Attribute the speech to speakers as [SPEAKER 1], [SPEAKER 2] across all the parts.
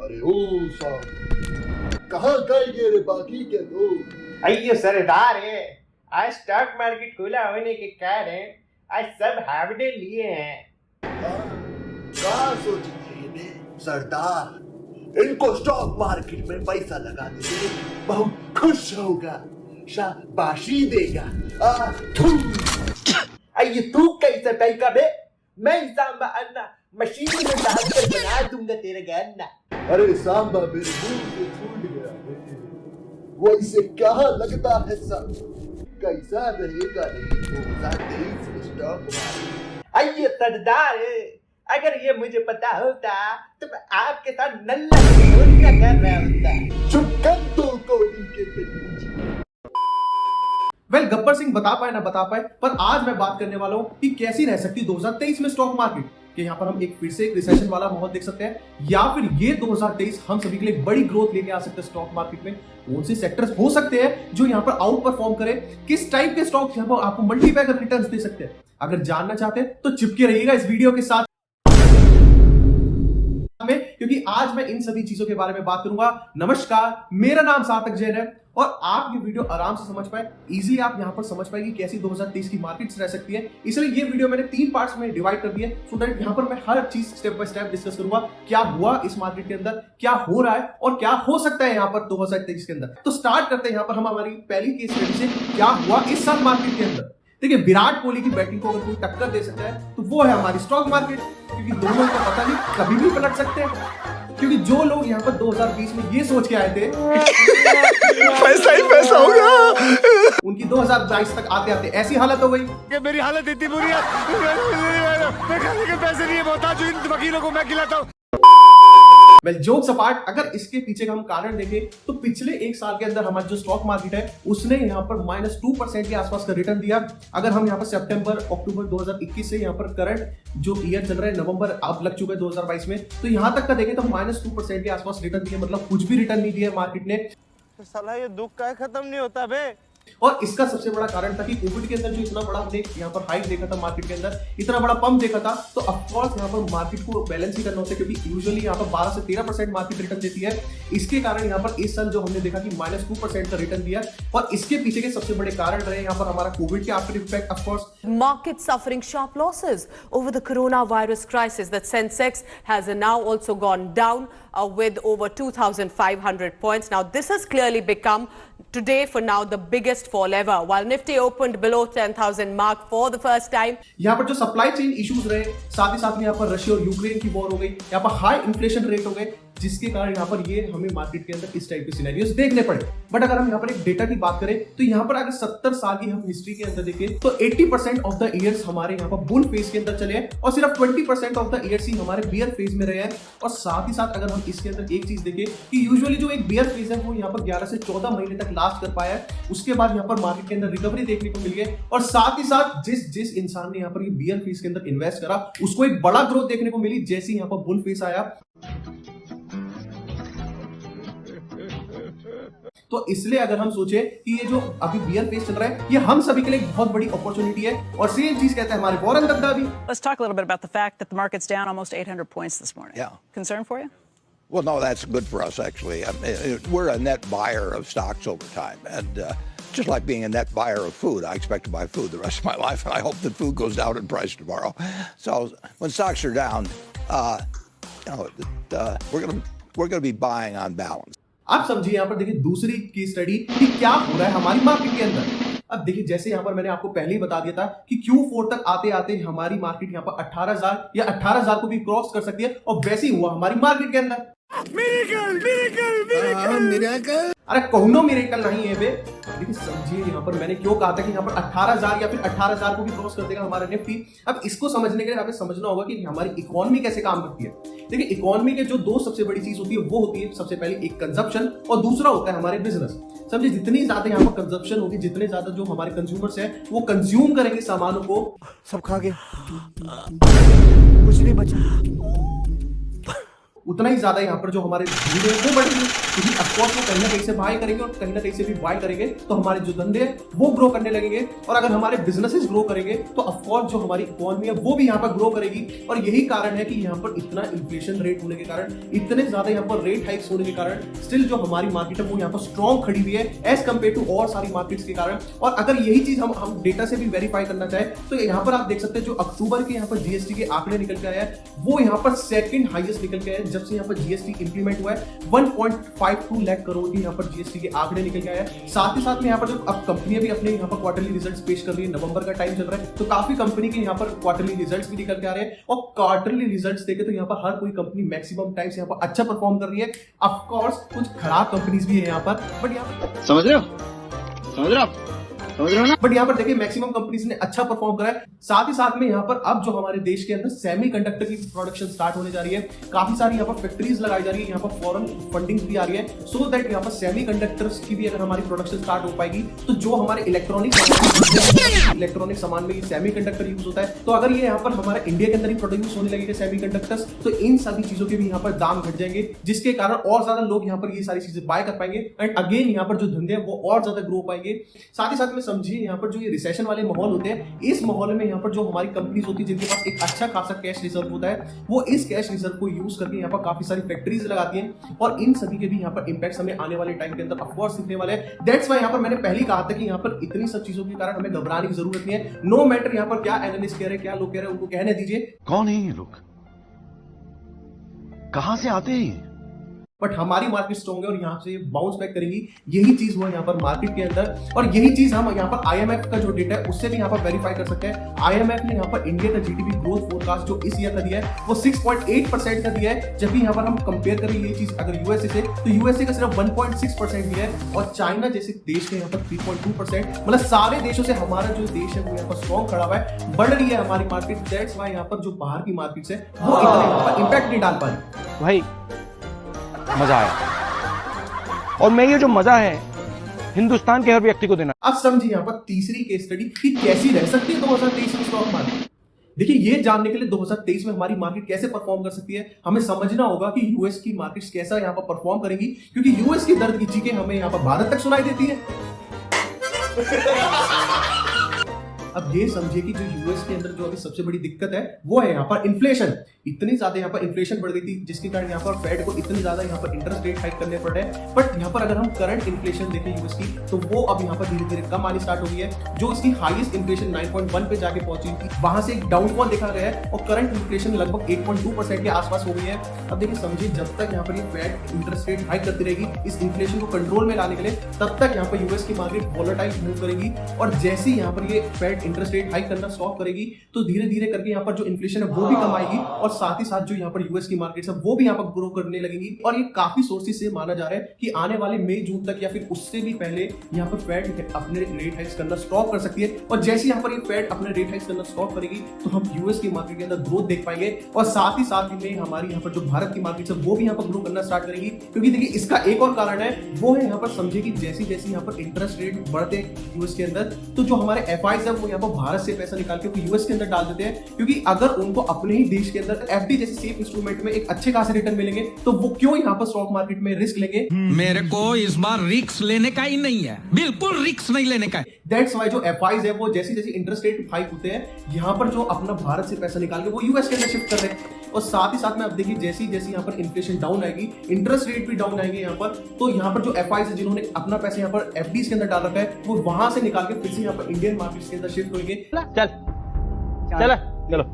[SPEAKER 1] अरे ओ साहब, कहाँ गए ये बाकी के लोग?
[SPEAKER 2] अयो सरदार है, आज स्टॉक मार्केट खुला होने के कारण आज सब हावड़े लिए हैं।
[SPEAKER 1] क्या सोच रहे हैं सरदार? इनको स्टॉक मार्केट में पैसा लगाने से बहुत खुश होगा, शाबाशी देगा।
[SPEAKER 2] अयो तू कैसा टाइका बे? मैं सांबा अन्ना मशीन में डालकर बना दूंगा तेरा गन्ना।
[SPEAKER 1] अरे सांबा मेरे मुंह से छूट गया है। वो इसे क्या लगता है सब? कैसा रहेगा नहीं 2023 में स्टॉक मार्केट?
[SPEAKER 2] अयो सरदार, अगर ये मुझे पता होता तो मैं आपके साथ नल्ला क्या कर रहा होता।
[SPEAKER 1] चुप कर दो कोडिंग के पिंच।
[SPEAKER 3] गब्बर सिंह बता पाए ना बता पाए, पर आज मैं बात करने वाला हूँ कि कैसी रह सकती है 2023 में स्टॉक मार्केट। कि यहाँ पर हम फिर से एक रिसेशन वाला माहौल देख सकते हैं, या फिर ये 2023 हम सभी के लिए बड़ी ग्रोथ लेके आ सकते हैं स्टॉक मार्केट में। कौन से सेक्टर्स हो सकते हैं जो यहाँ पर आउट परफॉर्म करे, किस टाइप के स्टॉक्स यहाँ पर आपको मल्टीपैगर रिटर्न्स दे सकते हैं। अगर जानना चाहते हैं तो चिपके रहिएगा इस वीडियो के साथ में, क्योंकि आज मैं इन सभी चीजों के बारे में बात करूंगा। नमस्कार, मेरा नाम सार्थक जैन है और आप ये वीडियो आराम से समझ पाए, इजीली आप यहां पर समझ पाए कि कैसी 2023 की मार्केट्स रह सकती है। इसलिए ये वीडियो मैंने 3 पार्ट्स में डिवाइड कर दिए, सो दैट यहां पर मैं हर चीज स्टेप बाय स्टेप डिस्कस करूंगा। क्या हुआ इस मार्केट के अंदर, क्या हो रहा है और क्या हो सकता है यहां पर 2023 के अंदर। तो स्टार्ट करते हैं यहां पर हम हमारी पहली केस स्टडी से, क्या हुआ इस साल मार्केट के अंदर। देखिए, विराट कोहली की बैटिंग को अगर कोई टक्कर दे सकता है तो वो है हमारी स्टॉक मार्केट, क्योंकि दोनों का पता नहीं कभी भी पलट सकते हैं। क्योंकि जो लोग यहाँ पर 2020 में ये सोच के आए थे
[SPEAKER 4] पैसा ही पैसा होगा,
[SPEAKER 3] उनकी 2022 तक आते आते ऐसी हालत हो गई
[SPEAKER 4] कि मेरी हालत इतनी बुरी है, मैं खाने के पैसे नहीं है, बहुत जो इन वकीलों को मैं खिलाता हूँ।
[SPEAKER 3] वेल, जोक्स अपार्ट, अगर इसके पीछे का हम कारण देखें तो पिछले 1 साल के अंदर हमारा जो स्टॉक मार्केट है उसने यहाँ पर -2% के आसपास का रिटर्न दिया। अगर हम यहाँ पर सितंबर अक्टूबर 2021 से यहाँ पर करंट जो ईयर चल रहा है, नवंबर अब लग चुका है 2022 में, तो यहाँ तक का देखें तो -2% के आसपास रिटर्न दिया, मतलब कुछ भी रिटर्न नहीं दिया मार्केट ने।
[SPEAKER 4] तो साला ये दुख का खत्म नहीं होता बे।
[SPEAKER 3] और इसका सबसे बड़ा कारण था कि कोविड के अंदर जो इतना बड़ा हमने यहाँ पर हाइक देखा था मार्केट के अंदर, इतना बड़ा पंप देखा था, तो ऑफकोर्स यहाँ पर मार्केट को बैलेंस ही करना होता है, क्योंकि यूजुअली यहाँ पर 12 से 13% मार्केट रिटर्न देती है। इसके कारण यहाँ पर इस साल जो हमने देखा कि -2% का रिटर्न दिया, और इसके पीछे के सबसे बड़े कारण रहे यहाँ पर हमारा कोविड के after effect. Of course
[SPEAKER 5] market suffering sharp losses over the coronavirus crisis. That Sensex has now also gone down with over 2,500 points. Now this has clearly become today for now the biggest fall ever, while Nifty opened below 10,000 mark for the first time.
[SPEAKER 3] यहाँ पर जो supply chain issues रहे, साथ ही साथ में यहाँ पर Russia और यूक्रेन की वॉर हो गई, यहाँ पर हाई इन्फ्लेशन रेट हो गए, जिसके कारण यहाँ पर ये हमें मार्केट के अंदर इस टाइप के सिनेरियोस देखने पड़े। बट अगर हम यहाँ पर एक डेटा की बात करें तो यहाँ पर अगर 70 साल की हम हिस्ट्री के अंदर देखें तो 80% ऑफ द ईयर्स हमारे यहाँ पर बुल फेज के अंदर चले हैं, और सिर्फ 20% ऑफ द ईयर्स ही हमारे बियर फेज में रहे हैं। और साथ ही साथ अगर हम इसके अंदर एक चीज देखें कि यूजुअली जो एक बियर फेज है वो यहाँ पर 11 से 14 महीने तक लास्ट कर पाया है, उसके बाद यहाँ पर मार्केट के अंदर रिकवरी देखने को मिली है। और साथ ही साथ जिस इंसान ने यहाँ पर बियर फेज के अंदर इन्वेस्ट करा उसको एक बड़ा ग्रोथ देखने को मिली जैसे यहाँ पर बुल फेज आया। तो इसलिए अगर हम सोचे कि ये जो अभी बियर फेज चल रहा है ये हम सभी के लिए बहुत बड़ी अपॉर्चुनिटी है, और सेम चीज कहते हैं हमारे वॉरेन दद्दा भी।
[SPEAKER 6] Let's talk a little bit about the fact that the market's down almost 800 points this morning.
[SPEAKER 7] Yeah.
[SPEAKER 6] Concern for you?
[SPEAKER 7] Well, no, that's good for us, actually. I mean, we're a net buyer of stocks over time. And just like being a net buyer of food, I expect to buy food the rest of my life, and I hope that food goes down in price tomorrow. So when stocks are down, we're going to be buying on balance.
[SPEAKER 3] आप समझिए यहाँ पर देखिए दूसरी की study कि क्या हो रहा है हमारी मार्केट के अंदर। अब देखिए, जैसे यहाँ पर मैंने आपको पहले ही बता दिया था कि Q4 तक आते आते हमारी मार्केट यहाँ पर 18,000 या 18,000 को भी क्रॉस कर सकती है, और वैसे ही हुआ हमारी मार्केट के अंदर।
[SPEAKER 4] मिरेकल
[SPEAKER 3] अरे कौनो मिरेकल नहीं है बे। देखिए समझिए यहाँ पर मैंने क्यों कहा था कि यहाँ पर 18,000 या फिर 18,000 को भी क्रॉस कर देगा हमारा निफ्टी। अब इसको समझने के लिए हमें समझना होगा कि हमारी इकोनॉमी कैसे काम करती है। देखिए, इकोनॉमी के जो 2 सबसे बड़ी चीज होती है वो होती है सबसे पहले एक कंजप्शन, और दूसरा होता है हमारे बिजनेस। समझिए, जितनी ज्यादा यहाँ पर कंजप्शन होगी, जितने ज्यादा जो हमारे कंज्यूमर्स हैं वो कंज्यूम करेंगे सामानों को,
[SPEAKER 4] सब खा गए, कुछ नहीं बचा।
[SPEAKER 3] उतना ही ज्यादा यहाँ पर जो हमारे धंधे हैं वो बढ़ेंगे, क्योंकि ऑफकोर्स वो कहीं ना कहीं से बाय करेंगे और कहीं ना कहीं से भी बाय करेंगे, तो हमारे जो धंधे हैं वो ग्रो करने लगेंगे। और अगर हमारे बिजनेसेस ग्रो करेंगे तो ऑफकोर्स जो हमारी इकोनॉमी है वो भी यहाँ पर ग्रो करेगी। और यही कारण है कि यहाँ पर इतना इन्फ्लेशन रेट होने के कारण, इतने ज्यादा यहाँ पर रेट हाइक्स होने के कारण स्टिल जो हमारी मार्केट है वो यहाँ पर स्ट्रॉन्ग खड़ी हुई है एज कंपेयर टू और सारी मार्केट्स के कारण। और अगर यही चीज हम डेटा से भी वेरीफाई करना चाहे तो यहाँ पर आप देख सकते हैं जो अक्टूबर के यहाँ पर जीएसटी के आंकड़े निकल के आया है वो यहाँ पर सेकंड हाईएस्ट निकल के आया है। जब से यहाँ पर जीएसटी इंप्लीमेंट हुआ है 1.52 लाख करोड़ की यहाँ पर जीएसटी के आंकड़े निकल के आया है। साथ ही साथ में यहाँ पर जो अब कंपनियां भी अपने यहाँ पर क्वार्टरली रिजल्ट्स पेश कर रही है, नवंबर का टाइम चल रहा है, तो काफी कंपनी के यहाँ पर क्वार्टरली रिजल्ट्स भी निकल के आ रहे हैं। और क्वार्टरली रिजल्ट्स देखे तो यहाँ पर हर कोई कंपनी मैक्सिमम टाइम्स यहाँ पर अच्छा परफॉर्म कर रही है। ऑफ कोर्स कुछ खराब कंपनीज भी है यहाँ पर, बट यहाँ पर
[SPEAKER 8] समझ रहे हो ना?
[SPEAKER 3] बट यहाँ पर देखिए मैक्सिमम कंपनीज ने अच्छा परफॉर्म करा है। साथ ही साथ में यहाँ पर अब जो हमारे देश के अंदर सेमीकंडक्टर की प्रोडक्शन स्टार्ट होने जा रही है, काफी सारी यहाँ पर फैक्ट्रीज लगाई जा रही है, यहाँ पर फॉरेन फंडिंग भी आ रही है, सो दैट यहाँ पर सेमीकंडक्टर्स की भी अगर हमारी प्रोडक्शन स्टार्ट हो पाएगी तो जो हमारे इलेक्ट्रॉनिक सामान में ये सेमीकंडक्टर यूज होता है, तो अगर ये यहाँ पर हमारे इंडिया के अंदर ही प्रोड्यूस होने लगेगा सेमीकंडक्टर्स, तो इन सभी चीजों के भी यहाँ पर दाम घट जाएंगे, जिसके कारण और ज्यादा लोग यहाँ पर ये सारी चीजें बाय कर पाएंगे एंड अगेन यहाँ पर जो धंधे हैं वो और ज्यादा ग्रो पाएंगे। साथ ही साथ में समझिए यहाँ पर जो ये रिसेशन वाले माहौल होते हैं, इस माहौल में यहाँ पर जो हमारी कंपनीज होती है जिनके पास एक अच्छा खासा कैश रिजर्व होता है, वो इस कैश रिजर्व को यूज करके यहाँ पर काफी सारी फैक्ट्रीज लगाती हैं और इन सभी के भी यहाँ पर इंपैक्ट हमें आने वाले टाइम के अंदर ऑफकोर्स दिखने वाले हैं। दैट्स व्हाई यहाँ पर मैंने पहले ही कहा था कि यहाँ पर इतनी सब चीजों के कारण हमें घबराने की जरूरत नहीं है। नो मैटर यहाँ पर क्या एनालिस्ट कह रहे हैं, क्या लोग कह रहे हैं, उनको कहने दीजिए।
[SPEAKER 8] कौन है ये लोग, कहां से आते हैं?
[SPEAKER 3] बट हमारी मार्केट स्ट्रॉन्ग है और यहाँ से बाउंस बैक करेंगी, यही चीज हुआ यहाँ पर मार्केट के अंदर। और यही चीज हम यहाँ पर आईएमएफ का जो डेटा है उससे भी यहाँ पर वेरीफाई कर सकते हैं। आईएमएफ ने यहाँ पर इंडिया का जीडीपी ग्रोथ फोरकास्ट जो इस ईयर का दिया है वो 6.8% का दिया है, जबकि यहाँ पर हम कंपेयर करें ये चीज अगर यूएसए से, तो यूएसए का सिर्फ 1.6% दिया है और चाइना जैसे देश के यहाँ पर 3.2%। मतलब सारे देशों से हमारा जो देश है वो यहाँ पर स्ट्रॉन्ग खड़ा हुआ है, बढ़ रही है हमारी मार्केट। दैट्स व्हाई यहाँ पर जो बाहर की मार्केट्स है वो इतना यहाँ पर इंपैक्ट नहीं डाल पा रही।
[SPEAKER 9] भाई मजा आया, और मैं ये जो मजा है हिंदुस्तान के हर व्यक्ति को देना।
[SPEAKER 3] अब समझिए यहाँ पर तीसरी केस स्टडी कि कैसी रह सकती है 2023 में स्टॉक मार्केट। देखिए ये जानने के लिए 2023 में हमारी मार्केट कैसे परफॉर्म कर सकती है, हमें समझना होगा कि यूएस की मार्केट्स कैसा यहाँ पर परफॉर्म करेंगी, क्योंकि यूएस की दर्द की चीखें हमें यहाँ पर भारत तक सुनाई देती है। अब ये समझिए कि जो यूएस के अंदर जो अभी सबसे बड़ी दिक्कत है वो है यहाँ पर इन्फ्लेशन। इतनी ज्यादा यहाँ पर इन्फ्लेशन बढ़ गई थी जिसके कारण यहाँ पर फेड को इतनी ज्यादा यहाँ पर इंटरेस्ट रेट हाइक करने पड़ रहे हैं। बट यहाँ पर अगर हम करंट इन्फ्लेशन देखें यूएस की, तो वो अब यहाँ पर धीरे धीरे कम आनी स्टार्ट हो गई है। जो इसकी हाईएस्ट इन्फ्लेशन 9.1 पे जाके पहुंची थी, वहां से एक डाउनफॉल देखा गया है और करंट इन्फ्लेशन लगभग 8.2% के आसपास हो गई है। अब देखिए समझिए जब तक यहाँ पर ये फेड इंटरेस्ट रेट हाइक करती रहेगी इस इन्फ्लेशन को कंट्रोल में लाने के लिए, तब तक यहाँ पर यूएस की मार्केट वोलेटाइल मूव करेगी। और जैसे ही यहाँ पर ये फेड इंटरेस्ट रेट हाइक करना स्टॉप करेगी तो धीरे धीरे करके यहाँ पर जो इन्फ्लेशन है वो भी कम आएगी और साथ ही साथ जो यहाँ पर यूएस की मार्केट्स है वो भी यहाँ पर ग्रो करने लगेंगी। और ये काफी सोर्सेस से माना जा रहा है कि आने वाले मई जून तक या फिर उससे भी पहले यहाँ पर फेड अपने रेट हाइक्स करना स्टॉप कर सकती है। और जैसे यहाँ पर ये फेड अपने रेट हाइक्स करना स्टॉप करेगी तो हम यूएस की मार्केट के अंदर ग्रोथ देख पाएंगे और साथ ही साथ में हमारी यहाँ पर जो भारत की मार्केट है वो भी यहाँ पर ग्रो करना स्टार्ट करेगी। क्योंकि देखिए इसका एक और कारण है, वो है यहाँ पर समझिए कि जैसे जैसे यहाँ पर इंटरेस्ट रेट बढ़ते यूएस के अंदर, तो जो हमारे एफआईज है वो यहाँ पर भारत से पैसा निकाल के यूएस के अंदर डाल देते हैं, क्योंकि अगर उनको अपने ही देश के अंदर एफडी जैसे सेफ इंस्ट्रूमेंट में एक अच्छे खासे रिटर्न मिलेंगे तो वो क्यों यहाँ पर स्टॉक मार्केट में रिस्क लेंगे।
[SPEAKER 10] मेरे को इस बार रिस्क लेने का ही नहीं है, बिल्कुल रिस्क नहीं लेने का।
[SPEAKER 3] दैट्स व्हाई जो एफआईज है वो जैसे जैसे इंटरेस्ट रेट हाइक होते हैं यहाँ पर जो अपना भारत से पैसा निकाल के वो यूएस के अंदर शिफ्ट कर रहे हैं। और साथ ही साथ में अब देखिए जैसी जैसी यहाँ पर इन्फ्लेशन डाउन आएगी, इंटरेस्ट रेट भी डाउन आएंगे यहाँ पर, तो यहाँ पर जो एफआईज है जिन्होंने अपना पैसा यहाँ पर एफडीज के अंदर डाल रखा है वो वहां से निकाल के फिर से यहाँ पर इंडियन मार्केट के अंदर शिफ्ट होंगे।
[SPEAKER 9] चलो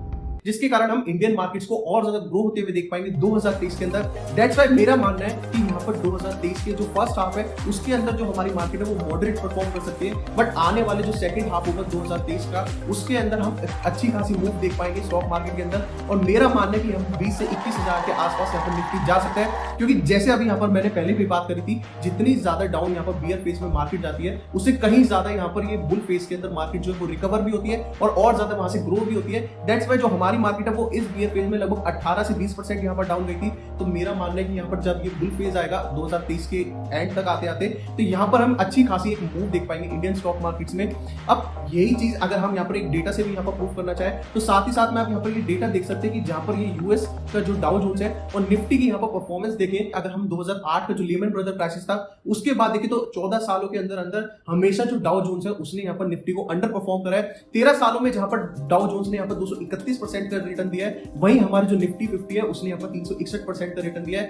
[SPEAKER 3] जिसके कारण हम इंडियन मार्केट्स को और ज्यादा ग्रो होते हुए देख पाएंगे 2023 के अंदर। दैट्स व्हाई मेरा मानना है कि यहाँ पर 2023 के जो फर्स्ट हाफ है उसके अंदर जो हमारी मार्केट है वो मॉडरेट परफॉर्म कर सकती है, बट आने वाले जो सेकंड हाफ होगा 2023 का उसके अंदर हम अच्छी खासी मूव देख पाएंगे स्टॉक मार्केट के अंदर। और मेरा मानना है कि हम 20 से 21 हजार के आसपास यहाँ पर निफ्टी जा सकते हैं, क्योंकि जैसे अभी यहाँ पर मैंने पहले भी बात करी थी, जितनी ज्यादा डाउन यहाँ पर बियर फेज में मार्केट जाती है उससे कहीं ज्यादा यहाँ पर ये बुल फेज के अंदर मार्केट जो है वो रिकवर भी होती है और ज्यादा वहां से ग्रो भी होती है। दैट्स व्हाई जो हमारी मार्केट है वो इस बियर फेज में लगभग 18 से 20% यहाँ पर डाउन गई थी। तो मेरा मानना है कि यहाँ पर जब ये बुल फेज आएगा जाएगा 2023 के एंड तक आते आते, तो यहाँ पर हम अच्छी खासी एक मूव देख पाएंगे इंडियन स्टॉक मार्केट्स में। अब यही चीज अगर हम यहाँ पर एक डेटा से भी यहाँ पर प्रूव करना चाहे तो साथ ही साथ में आप यहाँ पर ये डेटा देख सकते हैं कि जहाँ पर ये यूएस का जो डाउ जोन्स है और निफ्टी की यहाँ पर परफॉर्मेंस देखें, अगर हम 2008 का जो लीमन ब्रदर क्राइसिस था उसके बाद देखें तो 14 सालों के अंदर अंदर हमेशा जो डाउ जोन्स है उसने यहाँ पर निफ्टी को अंडर परफॉर्म करा है। 13 सालों में जहां पर डाउ जोन्स ने यहाँ पर 231% का रिटर्न दिया है, वहीं हमारे जो निफ्टी 50 है उसने यहाँ पर 361% का रिटर्न दिया है।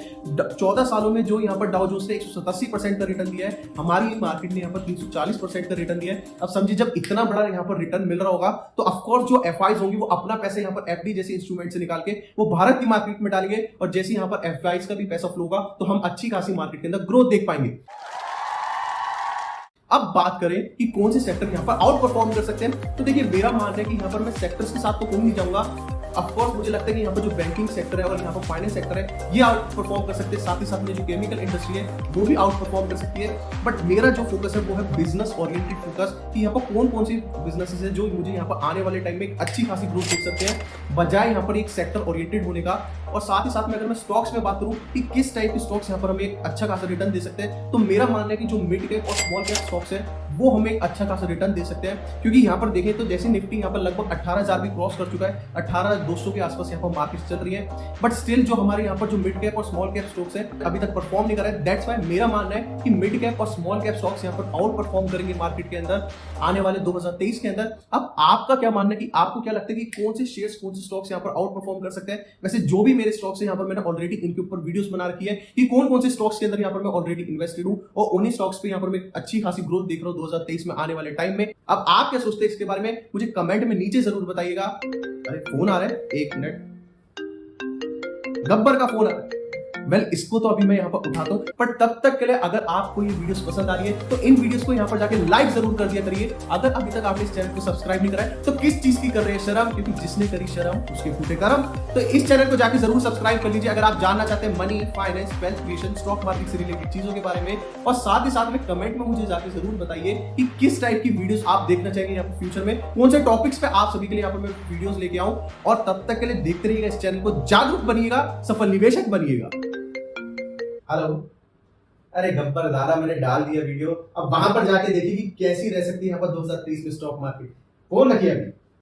[SPEAKER 3] 14 सालों में जो यहाँ पर डाउ जोन्स ने 187% का रिटर्न दिया है, हमारी मार्केट ने यहाँ पर 340% का रिटर्न दिया है। अब समझिए जब इतना बड़ा यहाँ पर रिटर्न मिल रहा होगा तो ऑफकोर्स जो एफआईज होंगी वो अपना पैसा यहाँ पर एफडी जैसे इंस्ट्रूमेंट से निकाल के वो भारत की मार्केट में डालेंगे, और जैसे यहाँ पर एफआईज का भी पैसा फ्लो होगा तो हम अच्छी खासी मार्केट के अंदर ग्रोथ देख पाएंगे। अब बात करें कि कौन से सेक्टर यहाँ पर आउट परफॉर्म कर सकते हैं, तो देखिए मेरा मानना है कि यहाँ पर मैं सेक्टर्स के साथ तो कहीं नहीं जाऊंगा। ऑफकोर्स मुझे लगता है कि यहाँ पर जो बैंकिंग सेक्टर है और यहाँ पर फाइनेंस सेक्टर है ये आउट परफॉर्म कर सकते हैं, साथ ही साथ में जो केमिकल इंडस्ट्री है वो भी आउट परफॉर्म कर सकती है। बट मेरा जो फोकस है वो है बिजनेस ओरिएंटेड फोकस, कि यहाँ पर कौन कौन सी बिजनेसेस है जो मुझे यहाँ पर आने वाले टाइम में एक अच्छी खासी ग्रोथ देख सकते हैं, बजाय यहाँ पर एक सेक्टर ओरिएंटेड होने का। और साथ ही साथ में अगर मैं स्टॉक्स में बात करूं कि किस टाइप के स्टॉक्स यहाँ पर हमें एक अच्छा खासा रिटर्न दे सकते हैं, तो मेरा मानना है कि जो मिड कैप और स्मॉल कैप स्टॉक्स है वो हमें एक अच्छा खासा रिटर्न दे सकते हैं। क्योंकि यहाँ पर देखें तो जैसे निफ्टी यहाँ पर लगभग 18,000 भी क्रॉस कर चुका है, 18,200 के आसपास यहाँ पर मार्केट चल रही है, बट स्टिल जो हमारे यहाँ पर जो मिड कैप और स्मॉल कैप स्टॉक्स है अभी तक परफॉर्म नहीं कर रहे हैं। दैट्स व्हाई मेरा मानना है कि मिड कैप और स्मॉल कैप स्टॉक्स यहाँ पर आउट परफॉर्म करेंगे मार्केट के अंदर आने वाले 2023 के अंदर। अब आपका क्या मानना है कि आपको क्या लगता है कि कौन से शेयर्स कौन से स्टॉक्स यहाँ पर आउट परफॉर्म कर सकते हैं? वैसे जो भी मेरे स्टॉक्स है यहाँ पर मैंने ऑलरेडी इनके ऊपर वीडियोस बना रखी है कि कौन कौन से स्टॉक्स के अंदर यहाँ पर मैं ऑलरेडी इन्वेस्टेड हूं, और उन्हीं स्टॉक्स पे यहाँ पर मैं अच्छी खासी ग्रोथ देख रहा हूं 2023 में आने वाले टाइम में। अब आप क्या सोचते हैं इसके बारे में मुझे कमेंट में नीचे जरूर बताइएगा। अरे फोन आ रहा है, एक मिनट, गब्बर का फोन आ रहा है। वेल इसको तो अभी मैं यहाँ पर उठाता हूँ, पर तब तक के लिए अगर आपको ये वीडियोस पसंद आ रही है तो इन वीडियोस को यहाँ पर जाके लाइक जरूर कर दिया करिए। अगर अभी तक आपने इस चैनल को सब्सक्राइब नहीं करा है तो किस चीज की कर रहे हैं शर्म, क्योंकि जिसने करी शर्म उसके फूटे करम। तो इस चैनल को जाके जरूर सब्सक्राइब कर लीजिए अगर आप जानना चाहते हैं money, finance, wealth creation, stock market से रिलेटेड चीजों के बारे में। और साथ ही साथ में कमेंट में मुझे जाके जरूर बताइए कि किस टाइप की वीडियोस आप देखना चाहेंगे यहाँ पर फ्यूचर में, कौन से टॉपिक्स पे आप सभी के लिए यहाँ पर मैं वीडियोस लेके आऊं। और तब तक के लिए देखते रहिएगा इस चैनल को, जागरूक बनिएगा, सफल निवेशक बनिएगा। हेलो, अरे गब्बर दादा मैंने डाल दिया वीडियो, अब वहां पर जाके देखिए कि कैसी रह सकती है यहाँ पर 2023 में स्टॉक मार्केट। फोन रखिए अभी।